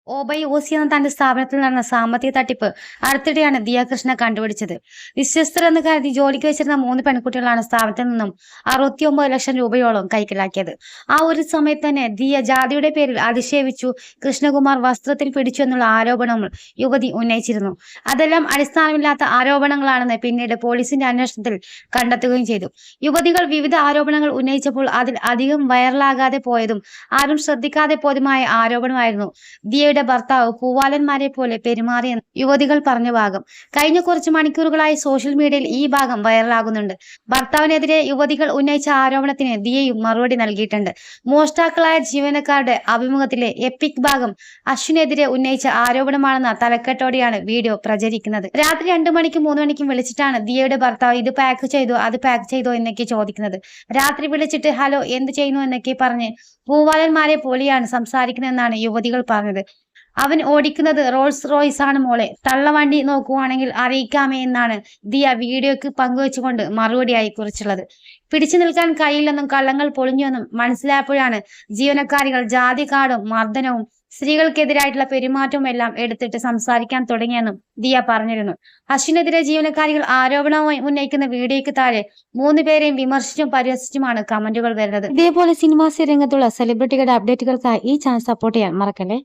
Obey Aussie എന്ന തന്റെ സ്ഥാപനത്തിൽ നടന്ന സാമ്പത്തിക തട്ടിപ്പ് അടുത്തിടെയാണ് ദിയ കൃഷ്ണ കണ്ടുപിടിച്ചത്. വിശ്വസ്തർ എന്ന് കരുതി ജോലിക്ക് വെച്ചിരുന്ന 3 പെൺകുട്ടികളാണ് സ്ഥാപനത്തിൽ നിന്നും 69 ലക്ഷം രൂപയോളം കൈക്കലാക്കിയത്. ആ ഒരു സമയത്ത് തന്നെ ദിയ ജാതിയുടെ പേരിൽ അധിക്ഷേപിച്ചു, കൃഷ്ണകുമാർ വസ്ത്രത്തിൽ പിടിച്ചു എന്നുള്ള ആരോപണങ്ങൾ യുവതി ഉന്നയിച്ചിരുന്നു. അതെല്ലാം അടിസ്ഥാനമില്ലാത്ത ആരോപണങ്ങളാണെന്ന് പിന്നീട് പോലീസിന്റെ അന്വേഷണത്തിൽ കണ്ടെത്തുകയും ചെയ്തു. യുവതികൾ വിവിധ ആരോപണങ്ങൾ ഉന്നയിച്ചപ്പോൾ അതിൽ അധികം വൈറലാകാതെ പോയതും ആരും ശ്രദ്ധിക്കാതെ പോയതുമായ ആരോപണമായിരുന്നു ദിയയുടെ ഭർത്താവ് പൂവാലന്മാരെ പോലെ പെരുമാറിയെന്ന് യുവതികൾ പറഞ്ഞ ഭാഗം. കഴിഞ്ഞ കുറച്ച് മണിക്കൂറുകളായി സോഷ്യൽ മീഡിയയിൽ ഈ ഭാഗം വൈറലാകുന്നുണ്ട്. ഭർത്താവിനെതിരെ യുവതികൾ ഉന്നയിച്ച ആരോപണത്തിന് ദിയയും മറുപടി നൽകിയിട്ടുണ്ട്. മോഷ്ടാക്കളായ ജീവനക്കാരുടെ അഭിമുഖത്തിലെ എപ്പിക് ഭാഗം അശ്വിനെതിരെ ഉന്നയിച്ച ആരോപണമാണെന്ന തലക്കെട്ടോടെയാണ് വീഡിയോ പ്രചരിക്കുന്നത്. രാത്രി 2 മണിക്കും 3 മണിക്കും വിളിച്ചിട്ടാണ് ദിയയുടെ ഭർത്താവ് ഇത് പാക്ക് ചെയ്തോ അത് പാക്ക് ചെയ്തോ എന്നൊക്കെ ചോദിക്കുന്നത്. രാത്രി വിളിച്ചിട്ട് ഹലോ എന്ത് ചെയ്യുന്നു എന്നൊക്കെ പറഞ്ഞ് പൂവാലന്മാരെ പോലെയാണ് സംസാരിക്കുന്നതെന്നാണ് യുവതികൾ പറഞ്ഞത്. അവൻ ഓടിക്കുന്നത് റോൾസ് റോയ്സ് ആണ് മോളെ, തള്ളവണ്ടി നോക്കുവാണെങ്കിൽ അറിയിക്കാമേ എന്നാണ് ദിയ വീഡിയോക്ക് പങ്കുവെച്ചുകൊണ്ട് മറുപടിയായി കുറിച്ചുള്ളത്. പിടിച്ചു നിൽക്കാൻ കഴിയില്ലെന്നും കള്ളങ്ങൾ പൊളിഞ്ഞുവെന്നും മനസ്സിലായപ്പോഴാണ് ജീവനക്കാരികൾ ജാതി കാർഡും മർദ്ദനവും സ്ത്രീകൾക്കെതിരായിട്ടുള്ള പെരുമാറ്റവും എല്ലാം എടുത്തിട്ട് സംസാരിക്കാൻ തുടങ്ങിയെന്നും ദിയ പറഞ്ഞിരുന്നു. അശ്വിനെതിരെ ജീവനക്കാരികൾ ആരോപണവുമായി ഉന്നയിക്കുന്ന വീഡിയോയ്ക്ക് താഴെ 3 പേരെയും വിമർശിച്ചും പരിഹസിച്ചുമാണ് കമന്റുകൾ വരുന്നത്. ഇതേപോലെ സിനിമാ രംഗത്തുള്ള സെലിബ്രിറ്റികളുടെ അപ്ഡേറ്റുകൾക്കായി ഈ ചാനൽ സപ്പോർട്ട് ചെയ്യാൻ മറക്കല്ലേ.